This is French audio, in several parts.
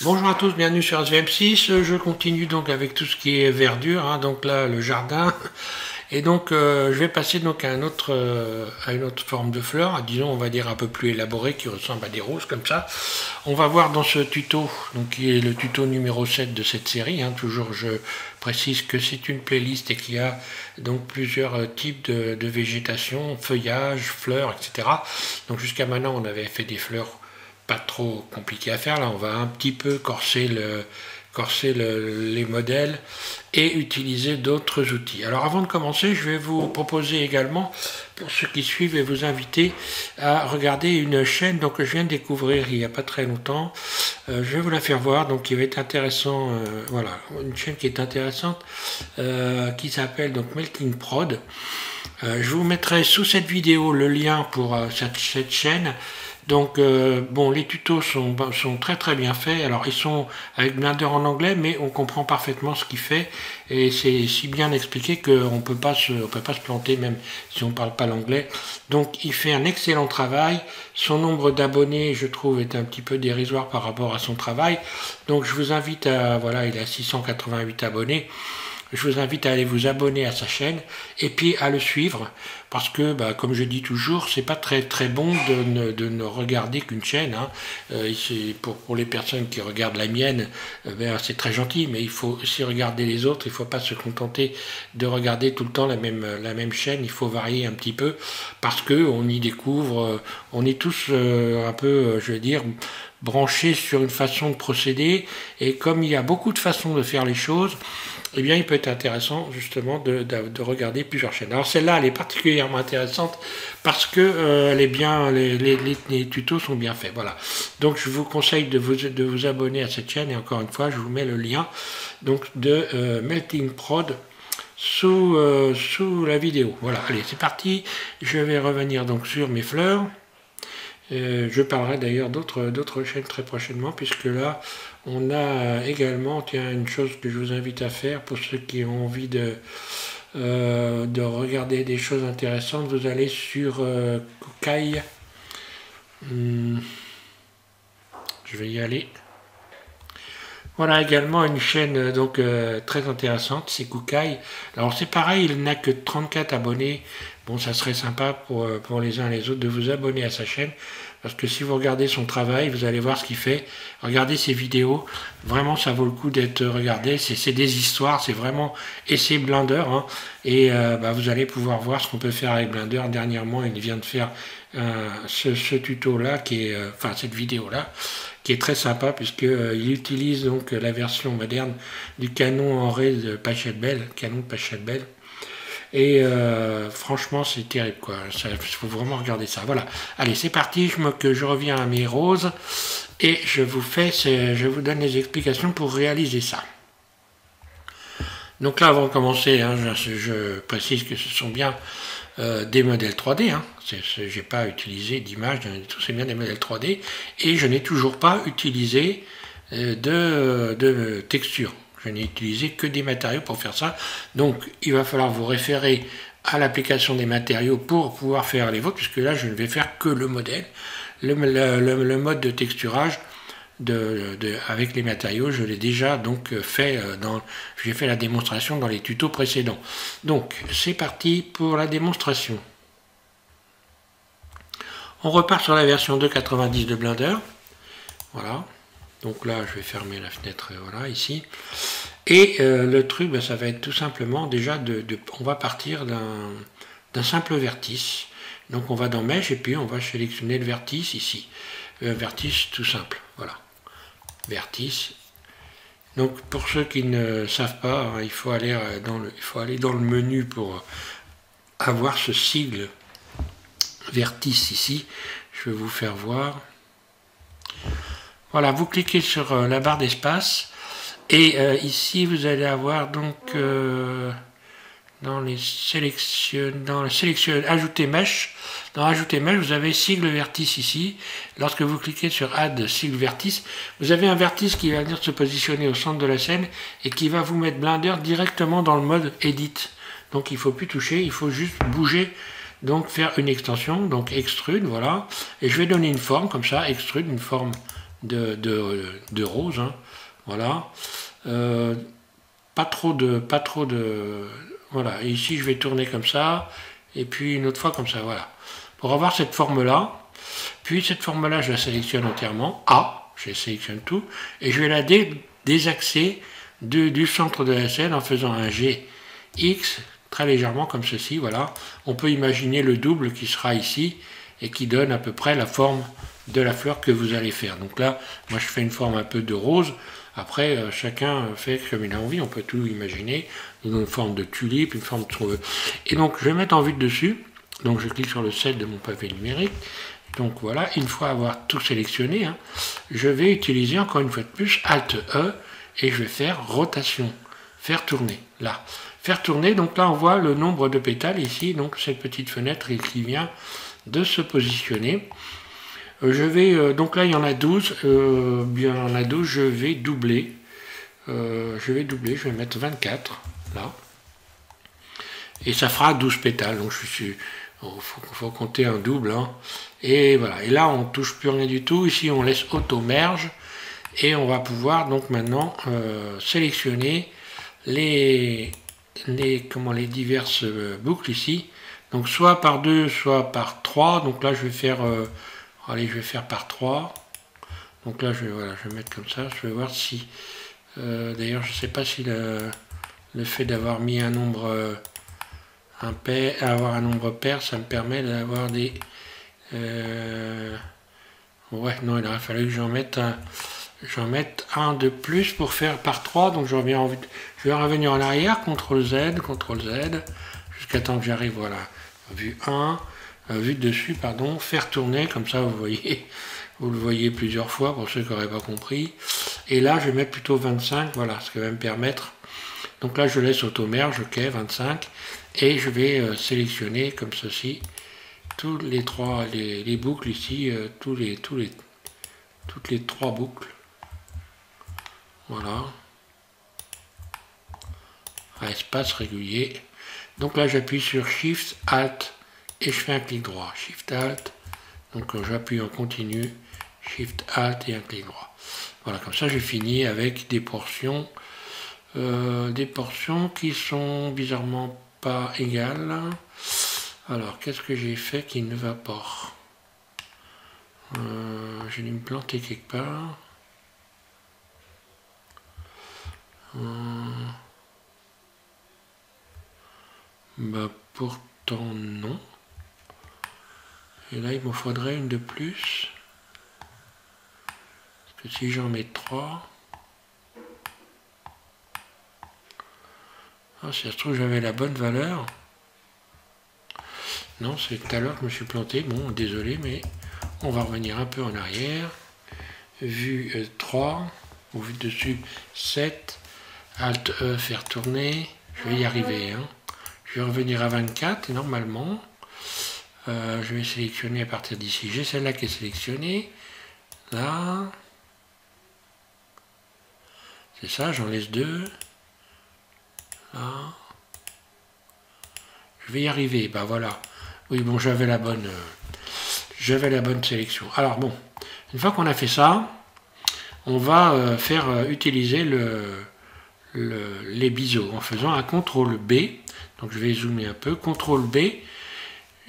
Bonjour à tous, bienvenue sur SVM6. Je continue donc avec tout ce qui est verdure, hein, donc là le jardin. Et donc je vais passer donc à une autre forme de fleurs, disons on va dire un peu plus élaborée, qui ressemble à des roses comme ça. On va voir dans ce tuto, donc qui est le tuto numéro 7 de cette série, hein, toujours je précise que c'est une playlist et qu'il y a donc plusieurs types de végétation, feuillage, fleurs, etc. Donc jusqu'à maintenant on avait fait des fleurs pas trop compliqué à faire. Là, on va un petit peu corser les modèles et utiliser d'autres outils. Alors avant de commencer, je vais vous proposer également, pour ceux qui suivent, et vous inviter à regarder une chaîne donc, que je viens de découvrir il n'y a pas très longtemps. Je vais vous la faire voir, donc qui va être intéressant. Voilà, une chaîne qui est intéressante, qui s'appelle donc Melting Prod. Je vous mettrai sous cette vidéo le lien pour cette chaîne. Donc bon, les tutos sont très très bien faits. Alors ils sont avec Blender en anglais, mais on comprend parfaitement ce qu'il fait et c'est si bien expliqué qu'on peut pas se planter même si on parle pas l'anglais. Donc il fait un excellent travail. Son nombre d'abonnés, je trouve, est un petit peu dérisoire par rapport à son travail. Donc je vous invite à, voilà, il a 688 abonnés. Je vous invite à aller vous abonner à sa chaîne et puis à le suivre parce que, bah, comme je dis toujours, c'est pas très très bon de ne regarder qu'une chaîne. Hein. Pour les personnes qui regardent la mienne, ben, c'est très gentil, mais il faut aussi regarder les autres. Il ne faut pas se contenter de regarder tout le temps la même chaîne. Il faut varier un petit peu parce que on y découvre. On est tous un peu, je veux dire, branchés sur une façon de procéder et comme il y a beaucoup de façons de faire les choses, eh bien, il peut être intéressant justement de regarder plusieurs chaînes. Alors celle-là, elle est particulièrement intéressante parce que elle est bien, les tutos sont bien faits. Voilà. Donc je vous conseille de vous abonner à cette chaîne et encore une fois, je vous mets le lien donc de Melting Prod sous la vidéo. Voilà. Allez, c'est parti. Je vais revenir donc sur mes fleurs. Je parlerai d'ailleurs d'autres chaînes très prochainement, puisque là, on a également, tiens, une chose que je vous invite à faire pour ceux qui ont envie de regarder des choses intéressantes. Vous allez sur Kukai. Je vais y aller. Voilà également une chaîne donc très intéressante, c'est Kukai. Alors c'est pareil, il n'a que 34 abonnés. Bon, ça serait sympa pour les uns et les autres de vous abonner à sa chaîne. Parce que si vous regardez son travail, vous allez voir ce qu'il fait. Regardez ses vidéos. Vraiment, ça vaut le coup d'être regardé. C'est des histoires, c'est vraiment... Et c'est Blender. Hein. Et bah, vous allez pouvoir voir ce qu'on peut faire avec Blender. Dernièrement, il vient de faire ce tuto-là, enfin cette vidéo-là, qui est très sympa puisqu'il utilise donc la version moderne du canon en ray de Pachelbel, canon de Pachelbel. Et franchement, c'est terrible, quoi. Il faut vraiment regarder ça. Voilà. Allez, c'est parti. Je reviens à mes roses et je vous donne les explications pour réaliser ça. Donc là, avant de commencer, hein, je précise que ce sont bien des modèles 3D. Hein. Je n'ai pas utilisé d'image, tout c'est bien des modèles 3D. Et je n'ai toujours pas utilisé de texture. Je n'ai utilisé que des matériaux pour faire ça. Donc, il va falloir vous référer à l'application des matériaux pour pouvoir faire les vôtres, puisque là, je ne vais faire que le modèle. Le mode de texturage avec les matériaux, je l'ai déjà donc fait j'ai fait la démonstration dans les tutos précédents. Donc, c'est parti pour la démonstration. On repart sur la version 2.90 de Blender. Voilà. Donc là, je vais fermer la fenêtre, voilà, ici. Et le truc, ben, ça va être tout simplement, déjà, on va partir d'un simple vertice. Donc on va dans Mesh, et puis on va sélectionner le vertice, ici. Vertice tout simple, voilà. Vertice. Donc pour ceux qui ne savent pas, hein, il faut aller dans le menu pour avoir ce sigle vertice ici. Je vais vous faire voir. Voilà, vous cliquez sur la barre d'espace et ici vous allez avoir donc dans les sélections, ajouter mesh, dans ajouter mesh vous avez sigle vertice ici. Lorsque vous cliquez sur add sigle vertice, vous avez un vertice qui va venir se positionner au centre de la scène et qui va vous mettre Blender directement dans le mode edit. Donc il ne faut plus toucher, il faut juste bouger. Donc faire une extension, donc extrude, voilà. Et je vais donner une forme comme ça, extrude, une forme de rose, hein. Voilà. Pas trop de... Voilà, et ici je vais tourner comme ça, et puis une autre fois comme ça, voilà. Pour avoir cette forme-là, puis cette forme-là, je la sélectionne entièrement, A, je sélectionne tout, et je vais la désaxer du centre de la scène en faisant un G, X, très légèrement comme ceci, voilà. On peut imaginer le double qui sera ici, et qui donne à peu près la forme de la fleur que vous allez faire. Donc là, moi je fais une forme un peu de rose. Après, chacun fait comme il a envie, on peut tout imaginer. Une forme de tulipe, une forme de ce qu'on veut. Et donc, je vais mettre en vue dessus. Donc, je clique sur le 7 de mon pavé numérique. Donc voilà, une fois avoir tout sélectionné, hein, je vais utiliser encore une fois de plus Alt E et je vais faire rotation, faire tourner, là. Faire tourner, donc là on voit le nombre de pétales ici, donc cette petite fenêtre qui vient de se positionner. Je vais, donc là il y en a 12, bien il y en a 12, je vais doubler. Je vais mettre 24, là. Et ça fera 12 pétales, donc faut compter un double, hein. Et voilà, et là on ne touche plus rien du tout, ici on laisse auto-merge, et on va pouvoir donc maintenant sélectionner les diverses boucles ici, donc soit par 2, soit par 3, donc là je vais faire, allez je vais faire par 3, donc là voilà, je vais mettre comme ça, je vais voir si, d'ailleurs je ne sais pas si le fait d'avoir mis un nombre... avoir un nombre pair, ça me permet d'avoir des... ouais, non, il aurait fallu que j'en mette un de plus pour faire par 3, donc je vais revenir en arrière, CTRL Z, jusqu'à temps que j'arrive, voilà, vue 1, vue dessus, pardon, faire tourner, comme ça vous voyez, vous le voyez plusieurs fois pour ceux qui n'auraient pas compris, et là je vais mettre plutôt 25, voilà, ce qui va me permettre, donc là je laisse auto-merge, ok, 25, et je vais sélectionner comme ceci tous les les boucles ici, toutes les 3 boucles. Voilà. À espace régulier. Donc là j'appuie sur Shift, Alt et je fais un clic droit. Shift, Alt. Donc j'appuie en continu. Shift, Alt et un clic droit. Voilà, comme ça j'ai fini avec des portions qui sont bizarrement pas égales. Alors, qu'est-ce que j'ai fait qui ne va pas? J'ai dû me planter quelque part. Bah, pourtant non. Et là, il me faudrait une de plus. Parce que si j'en mets 3... Ah, si ça se trouve, j'avais la bonne valeur. Non, c'est tout à l'heure que je me suis planté. Bon, désolé, mais on va revenir un peu en arrière. Vue 3, ou vue dessus 7. Alt E, faire tourner. Je vais y arriver. Hein. Je vais revenir à 24, et normalement, je vais sélectionner à partir d'ici. J'ai celle-là qui est sélectionnée. Là. C'est ça, j'en laisse 2. Là. Je vais y arriver, ben voilà. Oui, bon, j'avais la bonne sélection. Alors bon, une fois qu'on a fait ça, on va faire utiliser les biseaux en faisant un CTRL B. Donc je vais zoomer un peu, CTRL B.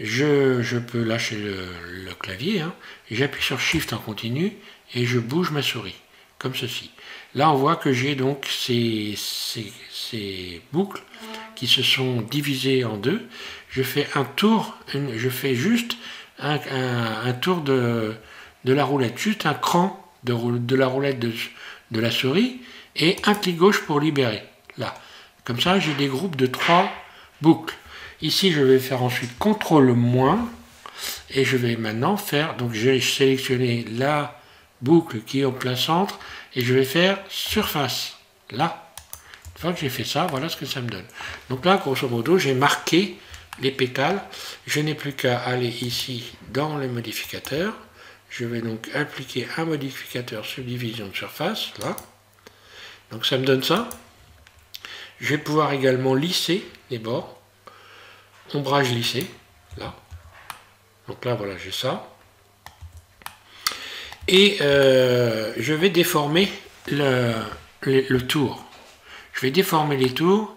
Je peux lâcher le clavier, hein, et j'appuie sur Shift en continu et je bouge ma souris, comme ceci. Là, on voit que j'ai donc ces boucles qui se sont divisées en deux. Je fais un tour, je fais juste un tour de la roulette, juste un cran de la roulette de la souris et un clic gauche pour libérer. Là, comme ça, j'ai des groupes de 3 boucles. Ici, je vais faire ensuite CTRL- et je vais maintenant faire, donc j'ai sélectionné la boucle qui est au plein centre et je vais faire surface, là. Une fois que j'ai fait ça, voilà ce que ça me donne. Donc là, grosso modo, j'ai marqué les pétales. Je n'ai plus qu'à aller ici dans les modificateurs. Je vais donc appliquer un modificateur subdivision de surface, là. Donc ça me donne ça. Je vais pouvoir également lisser les bords. Ombrage lissé, là. Donc là, voilà, j'ai ça. Et je vais déformer le tour. Je vais déformer les tours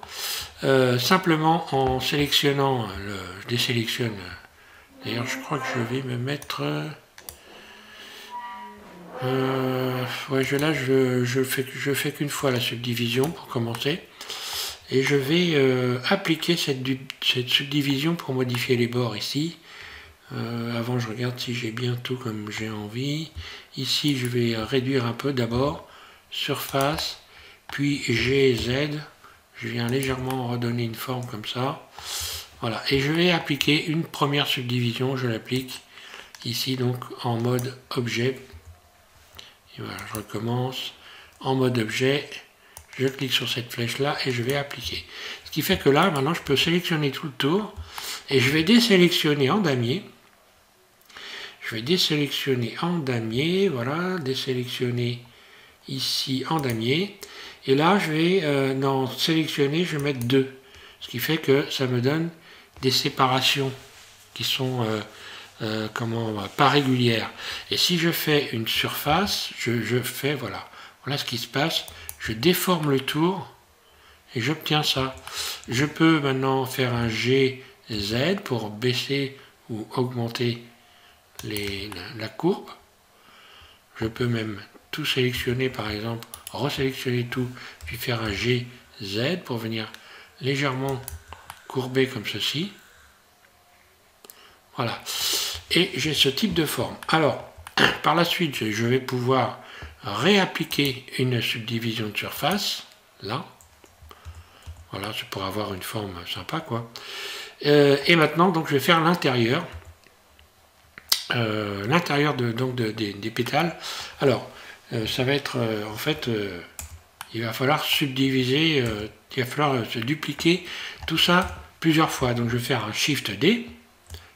simplement en sélectionnant, je désélectionne. D'ailleurs, je crois que je vais me mettre... ouais, là, je fais qu'une fois la subdivision pour commencer. Et je vais appliquer cette subdivision pour modifier les bords ici. Avant, je regarde si j'ai bien tout comme j'ai envie. Ici, je vais réduire un peu d'abord. Surface, puis G, Z. Je viens légèrement redonner une forme comme ça. Voilà. Et je vais appliquer une première subdivision. Je l'applique ici, donc en mode objet. Et voilà, je recommence. En mode objet, je clique sur cette flèche-là et je vais appliquer. Ce qui fait que là, maintenant, je peux sélectionner tout le tour. Et je vais désélectionner en damier. Je vais désélectionner en damier, voilà, désélectionner ici en damier. Et là, je vais, dans sélectionner, je vais mettre 2. Ce qui fait que ça me donne des séparations qui sont pas régulières. Et si je fais une surface, je fais, voilà. Voilà ce qui se passe. Je déforme le tour et j'obtiens ça. Je peux maintenant faire un GZ pour baisser ou augmenter la courbe. Je peux même tout sélectionner, par exemple, resélectionner tout, puis faire un GZ pour venir légèrement courber comme ceci. Voilà. Et j'ai ce type de forme. Alors, par la suite, je vais pouvoir réappliquer une subdivision de surface, là. Voilà, c'est pour avoir une forme sympa, quoi. Et maintenant, donc, je vais faire l'intérieur. L'intérieur des pétales. Alors, ça va être en fait, il va falloir subdiviser, il va falloir se dupliquer tout ça plusieurs fois. Donc je vais faire un Shift D,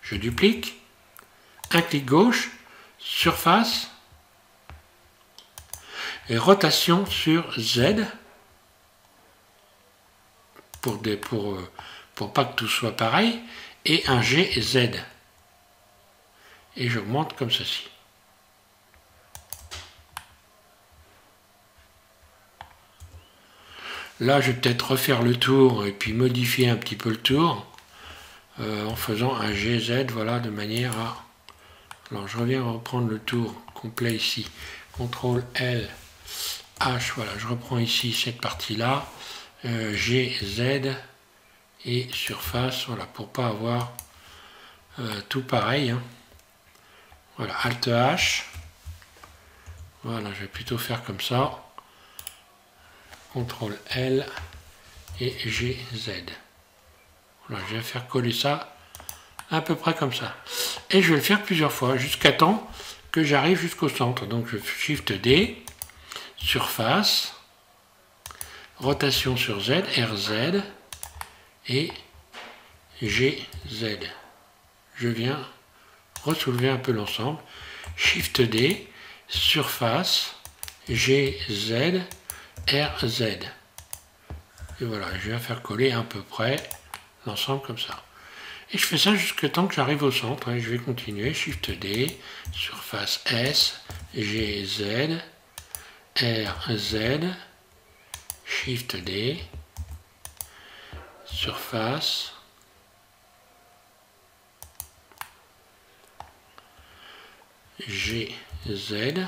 je duplique, un clic gauche, surface, et rotation sur Z, pour pas que tout soit pareil, et un GZ. Et j'augmente comme ceci. Là, je vais peut-être refaire le tour et puis modifier un petit peu le tour en faisant un GZ, voilà, de manière à... Alors, je reviens reprendre le tour complet ici. CTRL L, H, voilà, je reprends ici cette partie-là. GZ et surface, voilà, pour pas avoir tout pareil. Hein. Voilà, Alt H. Voilà, je vais plutôt faire comme ça. CTRL L et GZ. Voilà, je vais faire coller ça à peu près comme ça. Et je vais le faire plusieurs fois jusqu'à temps que j'arrive jusqu'au centre. Donc je Shift D, surface, rotation sur Z, RZ et GZ. Je viens ressoulever un peu l'ensemble. Shift D, surface, GZ, RZ. Et voilà, je viens faire coller à peu près l'ensemble comme ça. Et je fais ça jusqu'à temps que j'arrive au centre. Et je vais continuer. Shift D, surface S, GZ, RZ, Shift D, surface, GZ.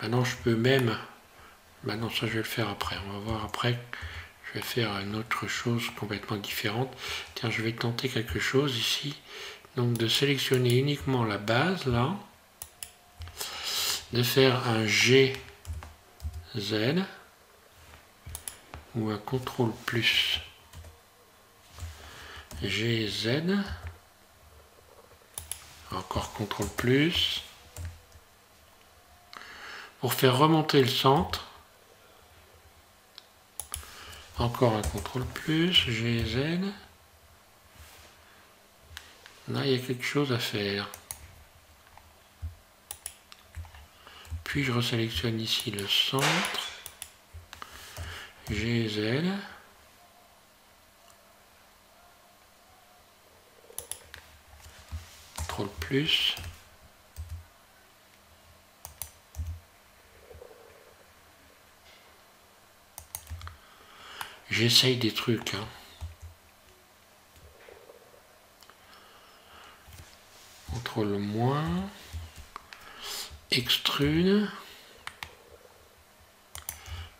Maintenant, je peux même... Maintenant, ça, je vais le faire après. On va voir après. Je vais faire une autre chose complètement différente. Tiens, je vais tenter quelque chose ici. Donc, de sélectionner uniquement la base, là. De faire un GZ. Ou un CTRL plus GZ. Encore CTRL plus. Pour faire remonter le centre. Encore un CTRL plus, GZ. Là, il y a quelque chose à faire. Puis je resélectionne ici le centre. GZ. CTRL plus. J'essaye des trucs. Hein. Contrôle moins. Extrude.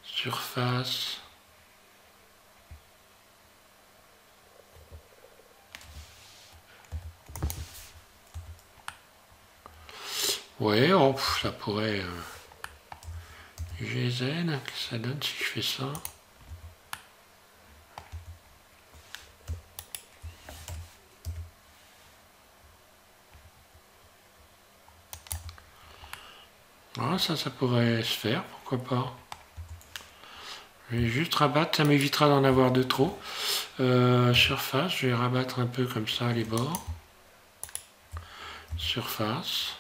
Surface. Ouais, oh, ça pourrait... GZ, qu'est-ce que ça donne si je fais ça? Ah, ça pourrait se faire, pourquoi pas. Je vais juste rabattre, ça m'évitera d'en avoir de trop. Surface, je vais rabattre un peu comme ça les bords. Surface.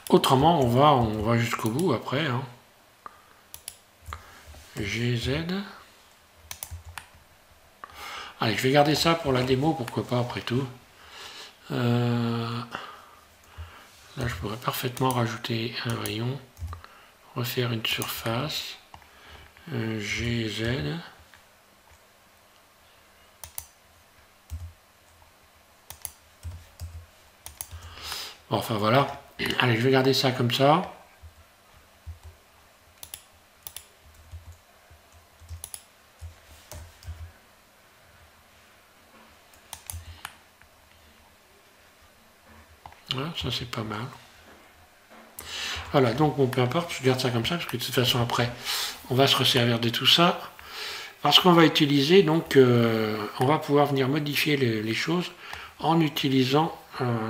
Autrement, on va jusqu'au bout après. Hein. GZ. Allez, je vais garder ça pour la démo, pourquoi pas après tout. Là, je pourrais parfaitement rajouter un rayon, refaire une surface, GZ. Bon, enfin voilà. Allez, je vais garder ça comme ça. Voilà, ça c'est pas mal. Voilà, donc bon, peu importe, je garde ça comme ça, parce que de toute façon après, on va se resservir de tout ça. Parce qu'on va utiliser, donc, on va pouvoir venir modifier les choses en utilisant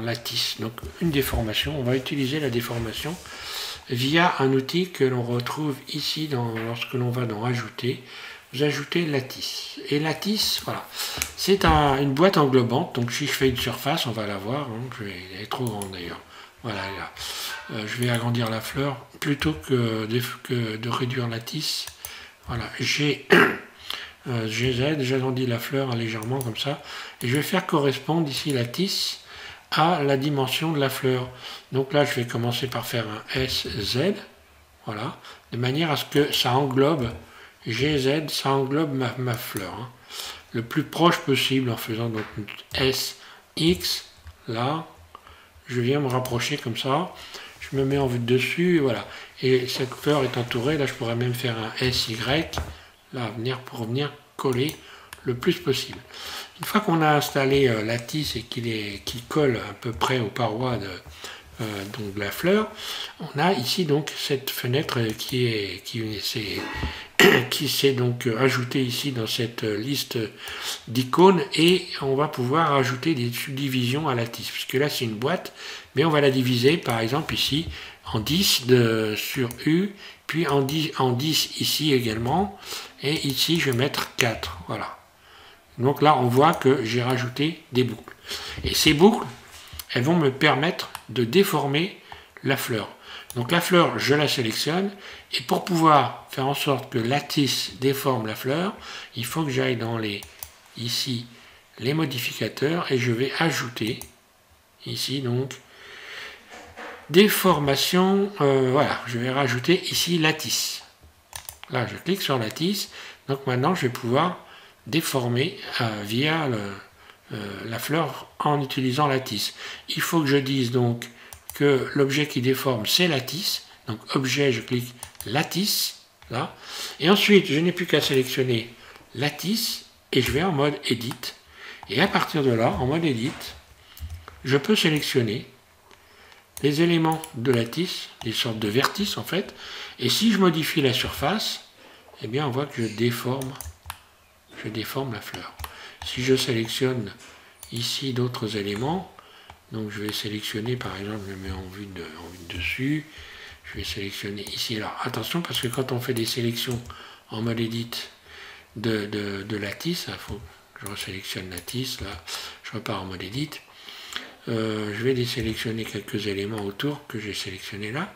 la tisse. Donc une déformation, on va utiliser la déformation via un outil que l'on retrouve ici lorsque l'on va dans Ajouter. Vous ajoutez la tisse. Et la tisse, voilà, c'est une boîte englobante. Donc si je fais une surface, on va la voir. Hein, elle est trop grande d'ailleurs. Voilà, elle est là. Je vais agrandir la fleur plutôt que de réduire la tisse. Voilà, j'ai j'agrandis la fleur légèrement comme ça. Et je vais faire correspondre ici la tisse à la dimension de la fleur. Donc là, je vais commencer par faire un SZ. Voilà, de manière à ce que ça englobe GZ, ça englobe ma fleur. Hein, le plus proche possible en faisant donc une SX. Là, je viens me rapprocher comme ça. Je me mets en vue de dessus, et voilà. Et cette fleur est entourée. Là, je pourrais même faire un SY. Là, pour venir coller le plus possible. Une fois qu'on a installé la tisse et qu'il colle à peu près aux parois donc de la fleur, on a ici donc cette fenêtre qui s'est donc ajoutée ici dans cette liste d'icônes, et on va pouvoir ajouter des subdivisions à la tisse, puisque là c'est une boîte, mais on va la diviser par exemple ici en 10 sur U, puis en 10 ici également, et ici je vais mettre 4, voilà. Donc là on voit que j'ai rajouté des boucles, et ces boucles elles vont me permettre de déformer la fleur. Donc la fleur, je la sélectionne, et pour pouvoir faire en sorte que la tisse déforme la fleur, il faut que j'aille dans ici les modificateurs, et je vais ajouter ici donc déformation, voilà, je vais rajouter ici la tisse. Là je clique sur la tisse, donc maintenant je vais pouvoir déformer via la fleur en utilisant la tisse. Il faut que je dise donc que l'objet qui déforme c'est la tisse, donc objet, je clique la tisse, là, et ensuite je n'ai plus qu'à sélectionner la tisse, et je vais en mode Edit, et à partir de là, en mode Edit, je peux sélectionner les éléments de la tisse, des sortes de vertices en fait, et si je modifie la surface, eh bien on voit que je déforme la fleur. Si je sélectionne ici d'autres éléments, donc je vais sélectionner par exemple, je me mets en vue de dessus, je vais sélectionner ici. Alors attention, parce que quand on fait des sélections en mode Edit de la tisse, il faut que je resélectionne la tisse, là je repars en mode Edit. Je vais désélectionner quelques éléments autour que j'ai sélectionnés là.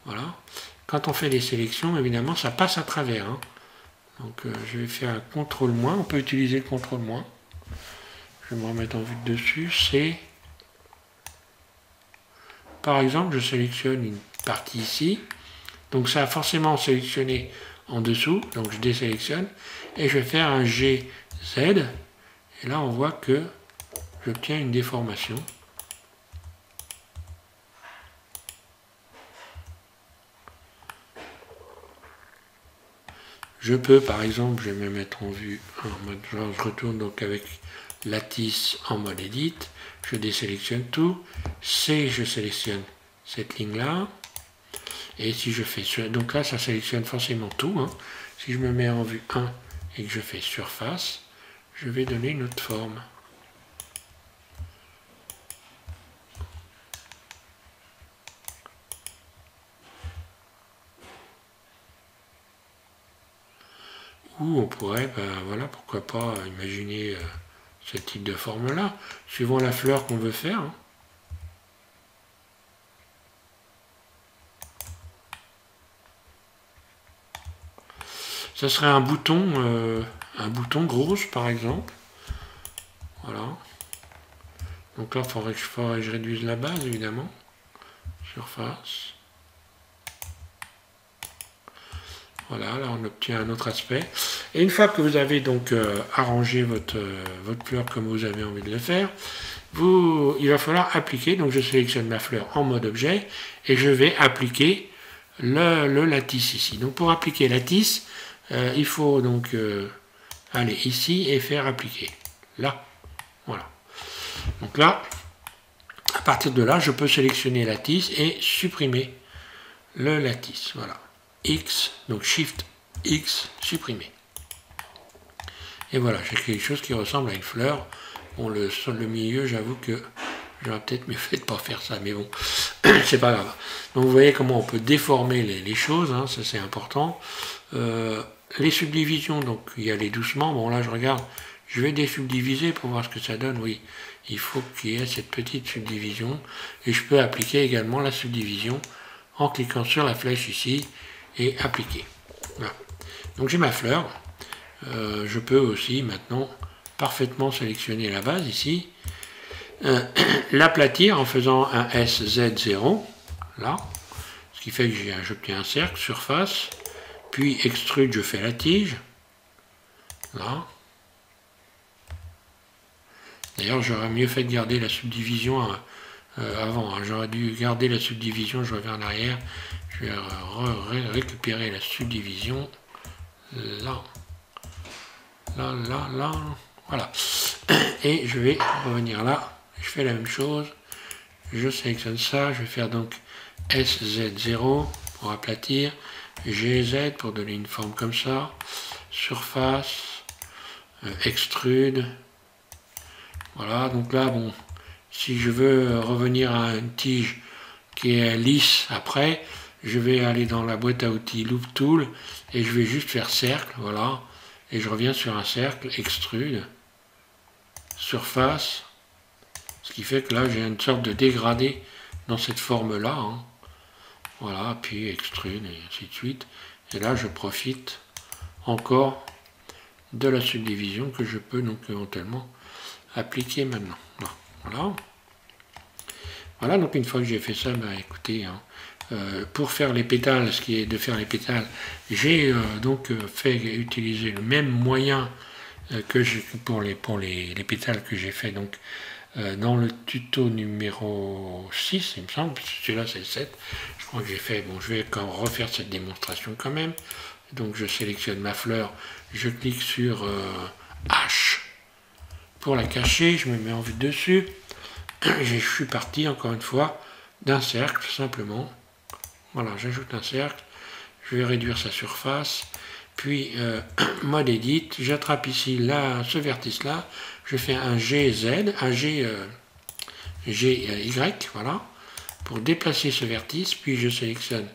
Voilà. Quand on fait des sélections, évidemment, ça passe à travers. Hein. Donc je vais faire un CTRL-. On peut utiliser le CTRL-. Je vais me remettre en vue de dessus. C'est par exemple, je sélectionne une partie ici. Donc ça a forcément sélectionné en dessous. Donc je désélectionne. Et je vais faire un GZ. Et là, on voit que j'obtiens une déformation. Je peux, par exemple, je vais me mettre en vue en mode genre, je retourne donc avec lattice en mode edit, je désélectionne tout, C, je sélectionne cette ligne-là, et si je fais, donc là, ça sélectionne forcément tout, hein. Si je me mets en vue 1 et que je fais surface, je vais donner une autre forme. Ou on pourrait, ben voilà, pourquoi pas imaginer ce type de forme-là, suivant la fleur qu'on veut faire. Hein. Ça serait un bouton grosse par exemple. Voilà. Donc là, il faudrait que je réduise la base évidemment. Surface. Voilà, là on obtient un autre aspect. Et une fois que vous avez donc arrangé votre fleur comme vous avez envie de le faire, il va falloir appliquer. Donc je sélectionne ma fleur en mode objet et je vais appliquer le lattice ici. Donc pour appliquer lattice, il faut donc aller ici et faire appliquer. Là, voilà. Donc là, à partir de là, je peux sélectionner lattice et supprimer le lattice. Voilà. X, donc Shift X, supprimer. Et voilà, j'ai quelque chose qui ressemble à une fleur. Bon, le milieu, j'avoue que j'aurais peut-être mieux fait de ne pas faire ça, mais bon, c'est pas grave. Donc vous voyez comment on peut déformer les choses, hein, ça c'est important. Les subdivisions, donc y aller doucement. Bon là je regarde, je vais désubdiviser pour voir ce que ça donne. Oui, il faut qu'il y ait cette petite subdivision. Et je peux appliquer également la subdivision en cliquant sur la flèche ici et appliquer. Voilà. Donc j'ai ma fleur. Je peux aussi maintenant parfaitement sélectionner la base ici. L'aplatir en faisant un SZ0. Là. Ce qui fait que j'obtiens un cercle, surface. Puis extrude, je fais la tige. Là. D'ailleurs, j'aurais mieux fait de garder la subdivision avant. Hein. J'aurais dû garder la subdivision, je reviens en arrière. Je vais récupérer la subdivision. Là. Là, là, là. Voilà. Et je vais revenir là. Je fais la même chose. Je sélectionne ça. Je vais faire donc SZ0 pour aplatir. GZ pour donner une forme comme ça, surface, extrude, voilà, donc là, bon, si je veux revenir à une tige qui est lisse après, je vais aller dans la boîte à outils Loop Tool, et je vais juste faire cercle, voilà, et je reviens sur un cercle, extrude, surface, ce qui fait que là, j'ai une sorte de dégradé dans cette forme-là, hein. Voilà, puis extrude et ainsi de suite. Et là, je profite encore de la subdivision que je peux donc éventuellement appliquer maintenant. Voilà. Voilà, donc une fois que j'ai fait ça, bah, écoutez, hein, pour faire les pétales, ce qui est de faire les pétales, j'ai donc fait utiliser le même moyen que pour les pétales que j'ai fait donc dans le tuto numéro 6, il me semble, celui-là c'est le 7, je crois que j'ai fait, bon je vais refaire cette démonstration quand même, donc je sélectionne ma fleur, je clique sur H pour la cacher, je me mets en vue dessus, je suis parti encore une fois d'un cercle simplement, voilà j'ajoute un cercle, je vais réduire sa surface, puis mode edit, j'attrape ici là, ce vertice là, je fais un GZ, un GY, voilà, pour déplacer ce vertice, puis je sélectionne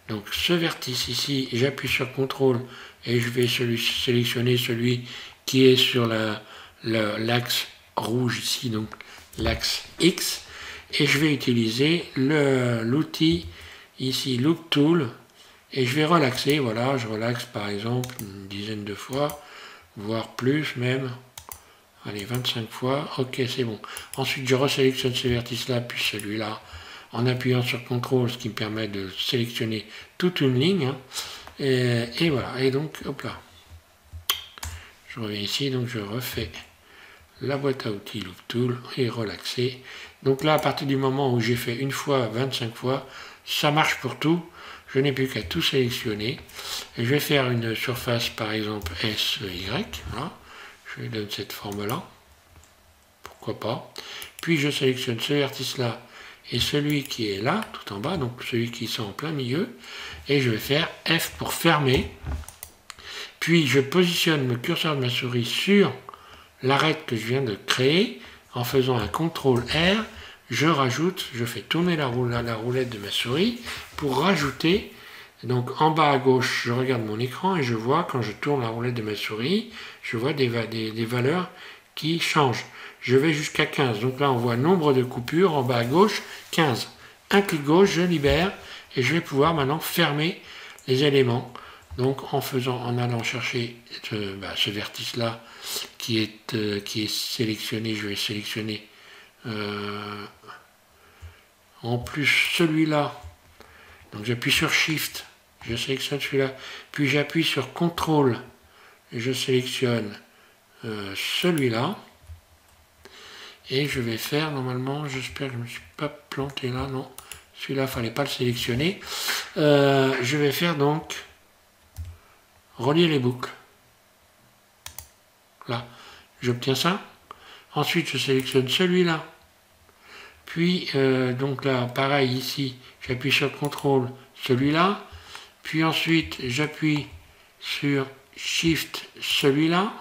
donc ce vertice ici, j'appuie sur CTRL et je vais sélectionner celui qui est sur l'axe rouge ici, donc l'axe X, et je vais utiliser l'outil ici Loop Tool, et je vais relaxer, voilà, je relaxe par exemple une dizaine de fois, voire plus même. Allez, 25 fois, ok, c'est bon. Ensuite, je resélectionne ce vertice-là, puis celui-là, en appuyant sur CTRL, ce qui me permet de sélectionner toute une ligne. Hein. Et voilà, et donc, hop là. Je reviens ici, donc je refais la boîte à outils Loop Tool et relaxer. Donc là, à partir du moment où j'ai fait une fois, 25 fois, ça marche pour tout. Je n'ai plus qu'à tout sélectionner. Et je vais faire une surface, par exemple, SY. Voilà. Je lui donne cette forme-là. Pourquoi pas. Puis je sélectionne ce vertice-là et celui qui est là, tout en bas, donc celui qui est en plein milieu. Et je vais faire F pour fermer. Puis je positionne le curseur de ma souris sur l'arête que je viens de créer. En faisant un CTRL R, je rajoute, je fais tourner la roulette de ma souris pour rajouter. Donc en bas à gauche, je regarde mon écran et je vois, quand je tourne la roulette de ma souris, je vois des valeurs qui changent. Je vais jusqu'à 15. Donc là, on voit nombre de coupures en bas à gauche, 15. Un clic gauche, je libère et je vais pouvoir maintenant fermer les éléments. Donc en allant chercher ce vertice-là qui est sélectionné, je vais sélectionner en plus celui-là. Donc j'appuie sur Shift, je sélectionne celui-là, puis j'appuie sur CTRL et je sélectionne celui-là. Et je vais faire, normalement, j'espère que je ne me suis pas planté là, non. Celui-là, il ne fallait pas le sélectionner. Je vais faire donc relier les boucles. Là, j'obtiens ça. Ensuite, je sélectionne celui-là. Puis, donc là, pareil ici, j'appuie sur CTRL, celui-là. Puis ensuite, j'appuie sur Shift, celui-là.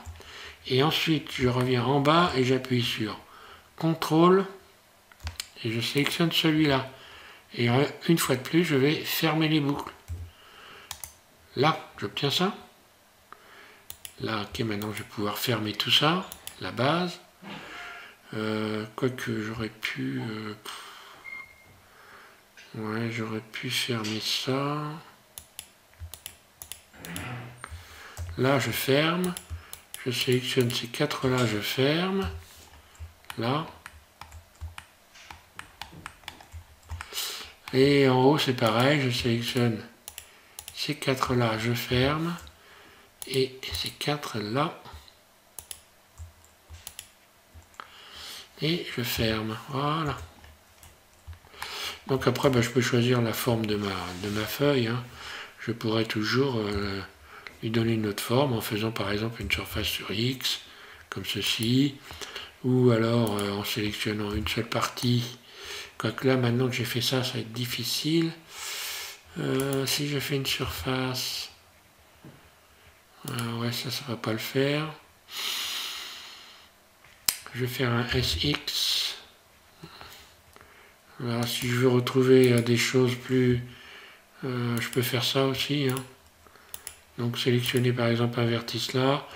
Et ensuite, je reviens en bas et j'appuie sur CTRL et je sélectionne celui-là. Et une fois de plus, je vais fermer les boucles. Là, j'obtiens ça. Là, ok, maintenant je vais pouvoir fermer tout ça, la base. Quoique j'aurais pu... ouais, j'aurais pu fermer ça. Là, je ferme. Je sélectionne ces quatre là, je ferme. Là. Et en haut, c'est pareil, je sélectionne ces quatre là, je ferme. Et ces quatre là. Et je ferme. Voilà. Donc après, je peux choisir la forme de ma feuille. Hein. Je pourrais toujours lui donner une autre forme en faisant par exemple une surface sur X, comme ceci. Ou alors en sélectionnant une seule partie. Quoique là, maintenant que j'ai fait ça, ça va être difficile. Si je fais une surface... ouais, ça ne va pas le faire. Je vais faire un SX. Alors, si je veux retrouver des choses plus... je peux faire ça aussi. Hein. Donc, sélectionner par exemple un vertice là.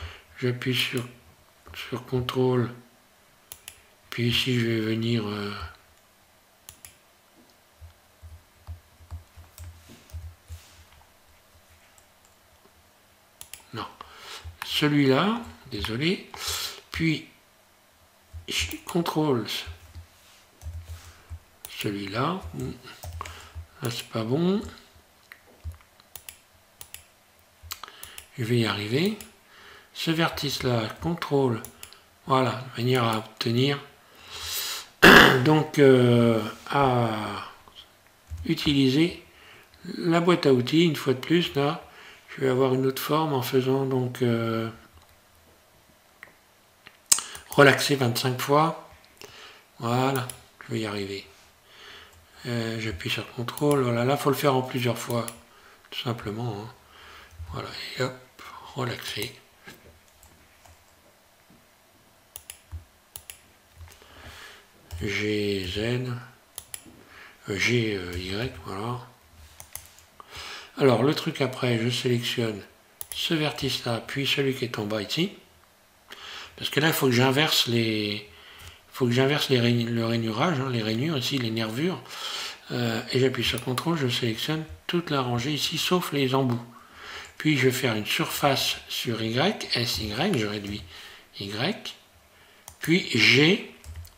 J'appuie sur CTRL. Puis ici, je vais venir... non. Celui-là, désolé. Puis, je contrôle celui-là. Là, c'est pas bon. Je vais y arriver. Ce vertice-là, contrôle. Voilà, de manière à obtenir. Donc, à utiliser la boîte à outils, une fois de plus, là. Je vais avoir une autre forme en faisant donc relaxer 25 fois. Voilà, je vais y arriver. J'appuie sur CTRL. Voilà, là, il faut le faire en plusieurs fois, tout simplement. Hein. Voilà, et hop, relaxer. G, Z, G, Y, voilà. Alors, le truc après, je sélectionne ce vertice-là, puis celui qui est en bas ici. Parce que là, il faut que j'inverse le rainurage, hein, les rainures ici, les nervures. Et j'appuie sur CTRL, je sélectionne toute la rangée ici, sauf les embouts. Puis, je vais faire une surface sur Y, SY, je réduis Y. Puis, G,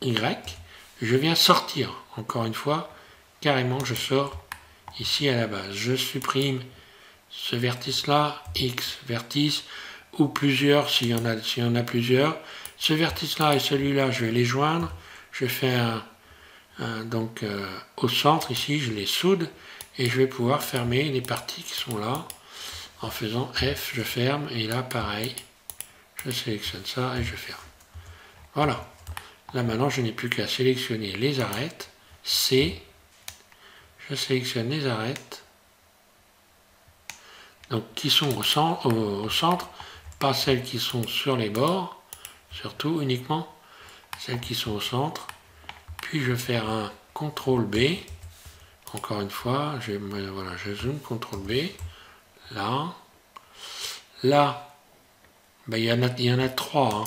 Y. Je viens sortir, encore une fois, carrément je sors ici à la base. Je supprime ce vertice-là, X vertice, ou plusieurs s'il y en a plusieurs. Ce vertice-là et celui-là, je vais les joindre. Je fais donc au centre ici, je les soude et je vais pouvoir fermer les parties qui sont là. En faisant F, je ferme et là pareil, je sélectionne ça et je ferme. Voilà. Là maintenant, je n'ai plus qu'à sélectionner les arêtes. C, je sélectionne les arêtes. Donc qui sont au centre, pas celles qui sont sur les bords, surtout uniquement celles qui sont au centre. Puis je vais faire un CTRL B. Encore une fois, voilà, je zoome, CTRL B. Là. Là, ben, il y en a 3. Hein.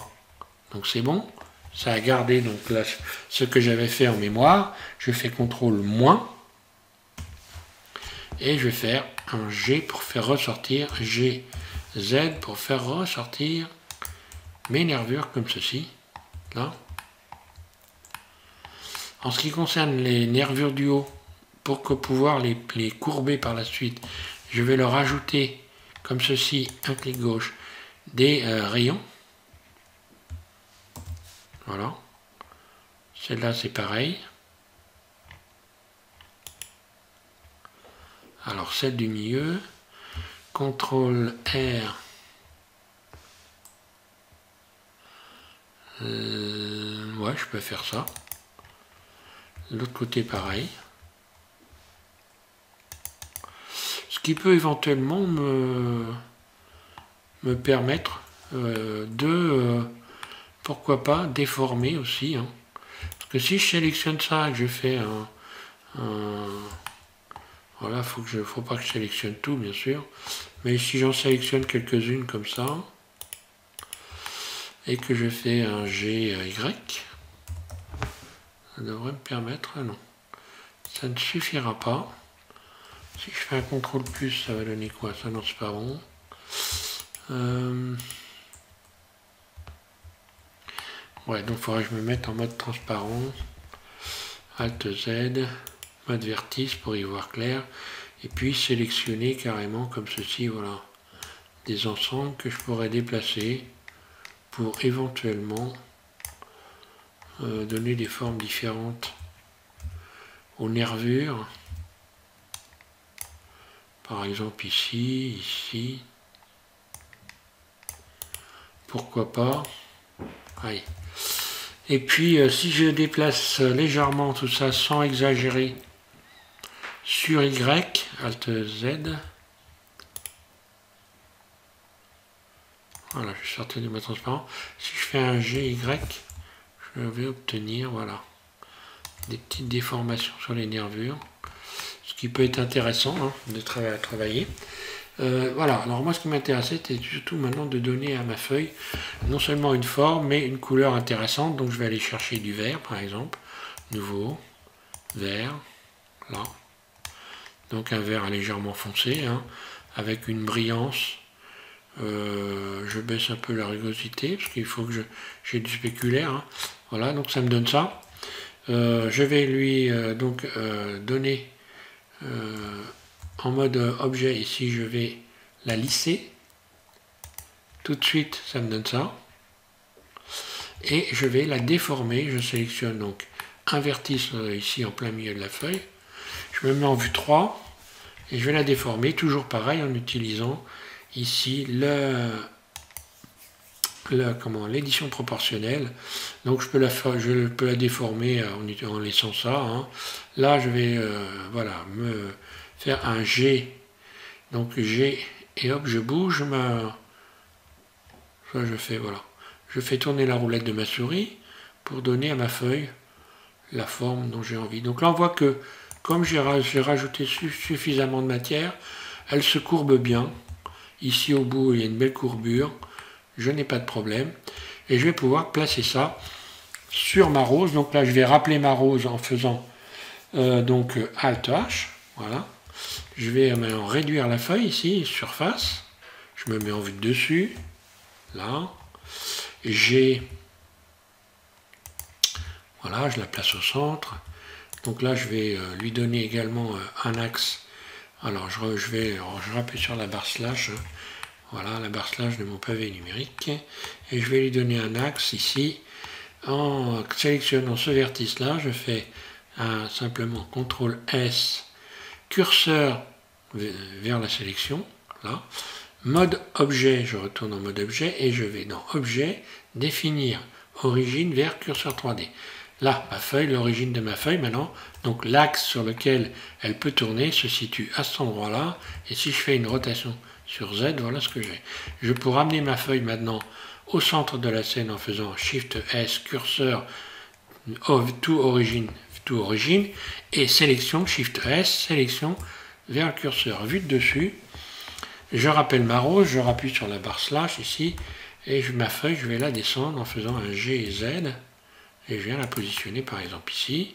Donc c'est bon. Ça a gardé donc, là, ce que j'avais fait en mémoire. Je fais CTRL moins. Et je vais faire un G pour faire ressortir, G, Z pour faire ressortir mes nervures comme ceci. Là. En ce qui concerne les nervures du haut, pour pouvoir les courber par la suite, je vais leur ajouter, comme ceci, un clic gauche, des rayons. Voilà. Celle-là, c'est pareil. Alors, celle du milieu, CTRL R. Ouais, je peux faire ça. L'autre côté, pareil. Ce qui peut éventuellement me permettre pourquoi pas, déformer aussi. Hein. Parce que si je sélectionne ça et que je fais voilà, faut pas que je sélectionne tout, bien sûr. Mais si j'en sélectionne quelques-unes comme ça, et que je fais un GY, ça devrait me permettre, non, ça ne suffira pas. Si je fais un CTRL plus, ça va donner quoi? Ça, non, c'est pas bon. Ouais, donc il faudrait que je me mette en mode transparent. Alt Z, mode vertice pour y voir clair. Et puis sélectionner carrément comme ceci, voilà, des ensembles que je pourrais déplacer pour éventuellement donner des formes différentes aux nervures. Par exemple ici, ici. Pourquoi pas. Allez. Et puis si je déplace légèrement tout ça sans exagérer sur Y, Alt Z. Voilà, je vais sortir du mode transparent. Si je fais un GY, je vais obtenir, voilà, des petites déformations sur les nervures. Ce qui peut être intéressant hein, de travailler. Voilà, alors moi ce qui m'intéressait c'était surtout maintenant de donner à ma feuille non seulement une forme mais une couleur intéressante. Donc je vais aller chercher du vert par exemple, nouveau, vert, là. Donc un vert légèrement foncé, hein, avec une brillance. Je baisse un peu la rugosité parce qu'il faut que j'ai du spéculaire. Hein. Voilà, donc ça me donne ça. Je vais lui donner en mode objet ici, je vais la lisser. Tout de suite, ça me donne ça. Et je vais la déformer. Je sélectionne donc un vertice ici en plein milieu de la feuille. Je me mets en vue 3 et je vais la déformer. Toujours pareil en utilisant ici l'édition proportionnelle. Donc je peux la déformer en laissant ça. Hein. Là, je vais voilà, me faire un G. Donc G et hop, je bouge ça je fais voilà. Je fais tourner la roulette de ma souris pour donner à ma feuille la forme dont j'ai envie. Donc là on voit que comme j'ai rajouté suffisamment de matière, elle se courbe bien. Ici au bout il y a une belle courbure. Je n'ai pas de problème. Et je vais pouvoir placer ça sur ma rose. Donc là je vais rappeler ma rose en faisant donc Alt H. Voilà. Je vais maintenant réduire la feuille ici, surface. Je me mets en vue de dessus. Là. J'ai. Voilà, je la place au centre. Donc là, je vais lui donner également un axe. Alors, je rappuie sur la barre slash. Hein. Voilà, la barre slash de mon pavé numérique. Et je vais lui donner un axe ici. En sélectionnant ce vertice-là, je fais simplement CTRL S, curseur vers la sélection. Là. Mode objet, je retourne en mode objet et je vais dans objet, définir origine vers curseur 3D. Là, ma feuille, l'origine de ma feuille maintenant, donc l'axe sur lequel elle peut tourner se situe à cet endroit-là. Et si je fais une rotation sur Z, voilà ce que j'ai. Je peux ramener ma feuille maintenant au centre de la scène en faisant Shift S, curseur, to origine, et sélection, Shift S, sélection vers le curseur. Vue de dessus, je rappelle ma rose, je rappuie sur la barre slash ici, et ma feuille, je vais la descendre en faisant un G et Z. Et je viens la positionner par exemple ici,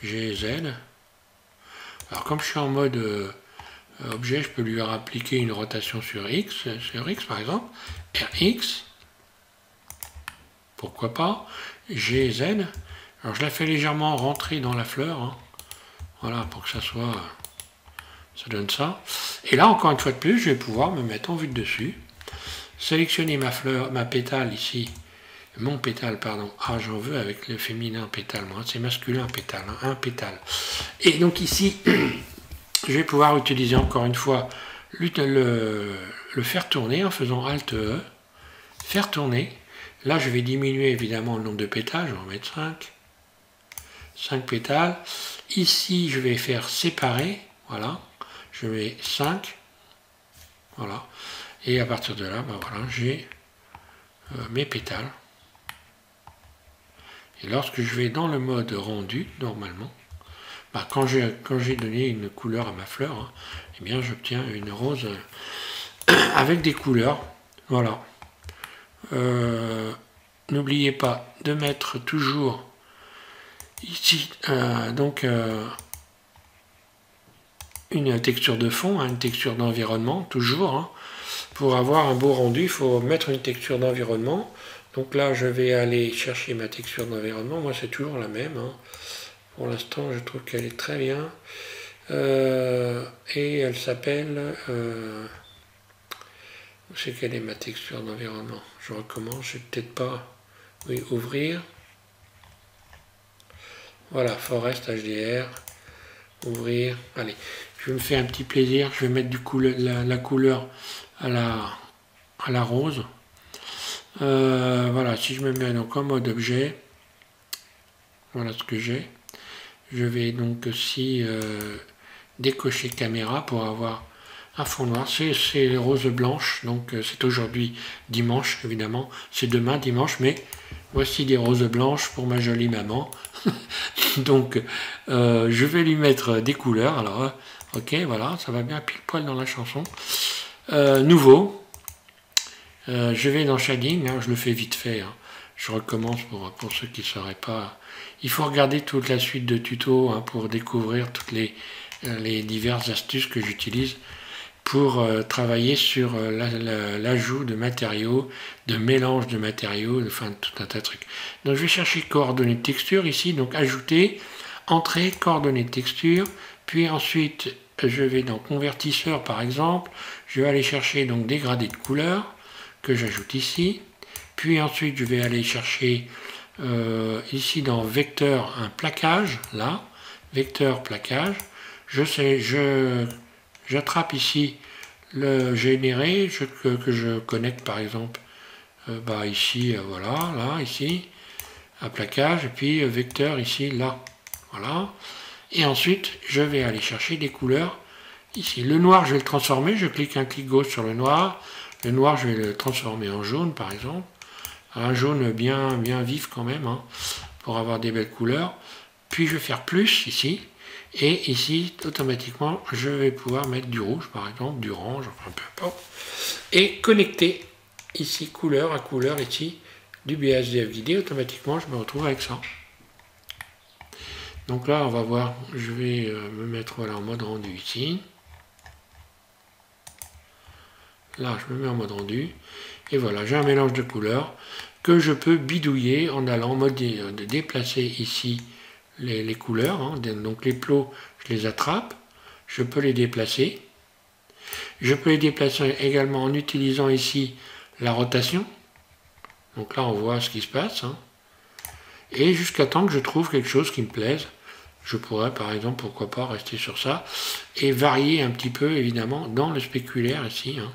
G et Z. Alors comme je suis en mode objet, je peux lui appliquer une rotation sur X par exemple, RX, pourquoi pas, G et Z. Alors je la fais légèrement rentrer dans la fleur, hein. Voilà, pour que ça donne ça. Et là, encore une fois de plus, je vais pouvoir me mettre en vue de dessus, sélectionner ma fleur, ma pétale ici, mon pétale, pardon. Ah, j'en veux avec le féminin pétale, moi. C'est masculin pétale, hein, un pétale. Et donc ici, je vais pouvoir utiliser encore une fois le faire tourner en faisant Alt E, faire tourner. Là, je vais diminuer évidemment le nombre de pétales, je vais en mettre 5. 5 pétales. Ici, je vais faire séparer, voilà. Je mets 5, voilà. Et à partir de là, ben voilà, j'ai mes pétales. Et lorsque je vais dans le mode rendu, normalement, bah quand j'ai donné une couleur à ma fleur, hein, eh bien j'obtiens une rose avec des couleurs. Voilà. N'oubliez pas de mettre toujours ici une texture de fond, hein, une texture d'environnement, toujours. Hein. Pour avoir un beau rendu, il faut mettre une texture d'environnement. Donc là, je vais aller chercher ma texture d'environnement. Moi, c'est toujours la même. Hein. Pour l'instant, je trouve qu'elle est très bien. Et elle s'appelle... où c'est quelle est ma texture d'environnement? Je recommence, je vais peut-être pas... Oui, ouvrir. Voilà, Forest HDR. Ouvrir. Allez, je me fais un petit plaisir. Je vais mettre la couleur à la rose. Voilà, si je me mets donc en mode objet, voilà ce que j'ai. Je vais donc aussi décocher caméra pour avoir un fond noir. C'est rose blanche, donc c'est aujourd'hui dimanche évidemment. C'est demain dimanche, mais voici des roses blanches pour ma jolie maman. Donc je vais lui mettre des couleurs. Alors ok, voilà, ça va bien pile poil dans la chanson. Nouveau. Je vais dans Shading, hein, je le fais vite fait, hein. Je recommence pour ceux qui ne sauraient pas. Il faut regarder toute la suite de tutos hein, pour découvrir toutes les diverses astuces que j'utilise pour travailler sur l'ajout de matériaux, de mélange de matériaux, enfin tout un tas de trucs. Donc je vais chercher coordonnées de texture ici, donc ajouter, entrée, coordonnées de texture, puis ensuite je vais dans convertisseur par exemple, je vais aller chercher donc dégradé de couleur, que j'ajoute ici, puis ensuite je vais aller chercher ici dans vecteur un plaquage, là, vecteur plaquage, j'attrape ici le généré que je connecte par exemple ici, voilà, là, ici, un plaquage, et puis vecteur ici, là, voilà, et ensuite je vais aller chercher des couleurs ici. Le noir je vais le transformer, je clique un clic gauche sur le noir. Le noir, je vais le transformer en jaune, par exemple. Un jaune bien vif quand même, hein, pour avoir des belles couleurs. Puis je vais faire plus ici. Et ici, automatiquement, je vais pouvoir mettre du rouge, par exemple, du orange, enfin peu importe. Et connecter ici, couleur à couleur, ici, du BSDF guidé. Automatiquement, je me retrouve avec ça. Donc là, on va voir, je vais me mettre voilà, en mode rendu ici. Là, je me mets en mode rendu. Et voilà, j'ai un mélange de couleurs que je peux bidouiller en allant en mode de déplacer ici les couleurs, hein. Donc les plots, je les attrape, je peux les déplacer. Je peux les déplacer également en utilisant ici la rotation. Donc là, on voit ce qui se passe, hein. Et jusqu'à temps que je trouve quelque chose qui me plaise. Je pourrais, par exemple, pourquoi pas, rester sur ça. Et varier un petit peu, évidemment, dans le spéculaire ici, hein.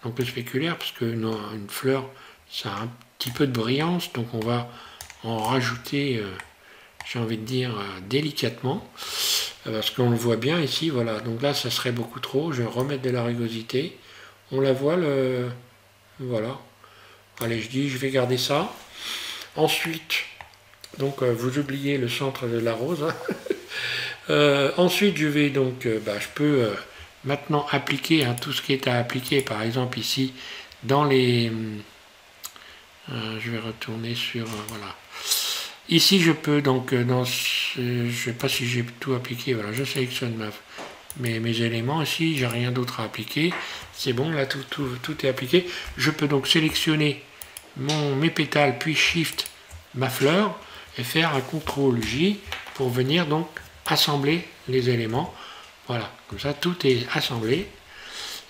Donc le spéculaire, parce qu'une fleur, ça a un petit peu de brillance. Donc on va en rajouter, j'ai envie de dire, délicatement. Parce qu'on le voit bien ici, voilà. Donc là, ça serait beaucoup trop. Je vais remettre de la rugosité. On la voit, voilà. Allez, je vais garder ça. Ensuite, donc vous oubliez le centre de la rose, hein. Ensuite, je vais donc, je peux maintenant appliquer, hein, tout ce qui est à appliquer. Par exemple, ici, dans les... je vais retourner sur... voilà. Ici, je peux donc, je ne sais pas si j'ai tout appliqué, voilà, je sélectionne mes éléments. Ici, j'ai rien d'autre à appliquer. C'est bon, là, tout est appliqué. Je peux donc sélectionner mes pétales, puis Shift, ma fleur, et faire un CTRL J pour venir donc assembler les éléments. Voilà, comme ça, tout est assemblé.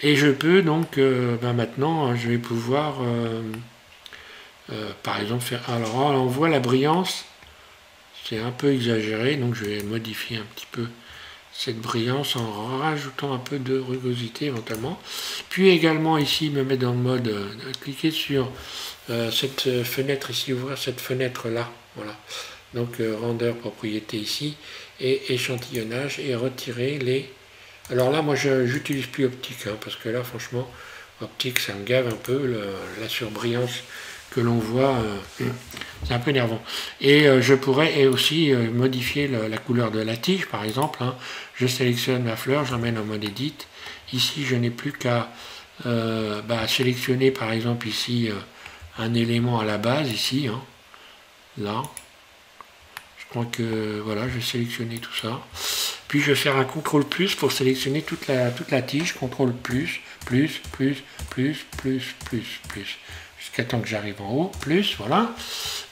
Et je peux donc, maintenant, je vais pouvoir... par exemple, faire. Alors, on voit la brillance, c'est un peu exagéré, donc je vais modifier un petit peu cette brillance en rajoutant un peu de rugosité éventuellement. Puis également ici, me mettre dans le mode, cliquer sur cette fenêtre ici, ouvrir cette fenêtre là, voilà. Donc render propriété ici, et échantillonnage, et retirer les... Alors là, moi, j'utilise plus optique, hein, parce que là, franchement, optique, ça me gave un peu, la surbrillance que l'on voit, c'est un peu énervant. Et je pourrais aussi modifier la couleur de la tige, par exemple, hein. Je sélectionne ma fleur, j'emmène en mode edit. Ici, je n'ai plus qu'à sélectionner, par exemple, ici, un élément à la base, ici, hein, là. Je crois que, voilà, je vais sélectionner tout ça. Puis, je vais faire un CTRL plus pour sélectionner toute la tige, CTRL plus, jusqu'à temps que j'arrive en haut, plus, voilà,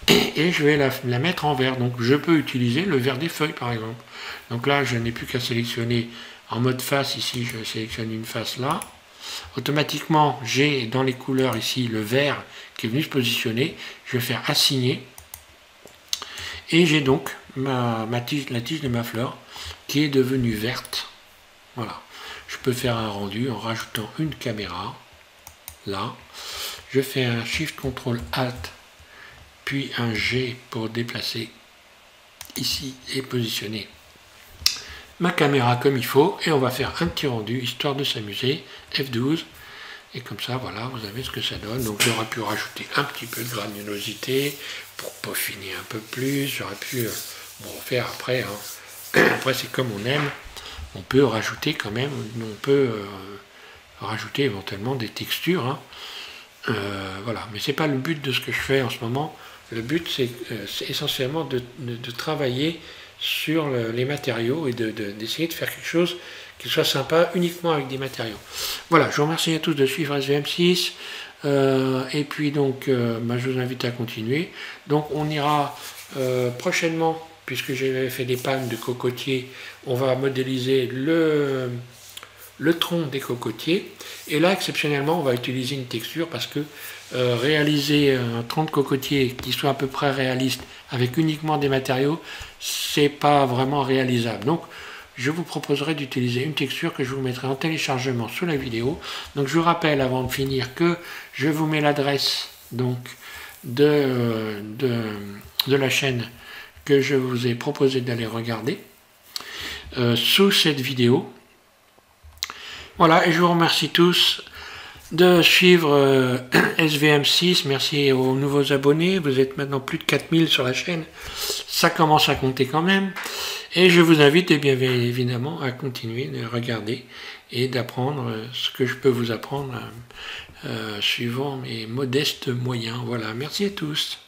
et je vais la mettre en vert. Donc je peux utiliser le vert des feuilles par exemple. Donc là, je n'ai plus qu'à sélectionner en mode face, ici je sélectionne une face là. Automatiquement, j'ai dans les couleurs ici le vert qui est venu se positionner. Je vais faire assigner. Et j'ai donc la tige de ma fleur qui est devenue verte. Voilà. Je peux faire un rendu en rajoutant une caméra là. Je fais un Shift CTRL ALT, puis un G pour déplacer ici et positionner ma caméra comme il faut. Et on va faire un petit rendu, histoire de s'amuser, F12. Et comme ça, voilà, vous avez ce que ça donne. Donc j'aurais pu rajouter un petit peu de granulosité pour peaufiner un peu plus. J'aurais pu faire après. Hein. Après, c'est comme on aime. On peut rajouter quand même, on peut rajouter éventuellement des textures. Hein. Voilà, mais c'est pas le but de ce que je fais en ce moment. Le but, c'est essentiellement de travailler sur les matériaux et d'essayer de faire quelque chose qui soit sympa uniquement avec des matériaux. Voilà, je vous remercie à tous de suivre SVM6. Et puis donc, je vous invite à continuer. Donc, on ira prochainement, puisque j'avais fait des pannes de cocotiers, on va modéliser le tronc des cocotiers. Et là, exceptionnellement, on va utiliser une texture parce que réaliser un tronc de cocotier qui soit à peu près réaliste avec uniquement des matériaux, c'est pas vraiment réalisable. Donc, je vous proposerai d'utiliser une texture que je vous mettrai en téléchargement sous la vidéo. Donc, je vous rappelle avant de finir que je vous mets l'adresse donc de la chaîne que je vous ai proposé d'aller regarder sous cette vidéo. Voilà, et je vous remercie tous de suivre SVM6. Merci aux nouveaux abonnés. Vous êtes maintenant plus de 4000 sur la chaîne. Ça commence à compter quand même. Et je vous invite bien évidemment à continuer de regarder et d'apprendre ce que je peux vous apprendre suivant mes modestes moyens. Voilà, merci à tous.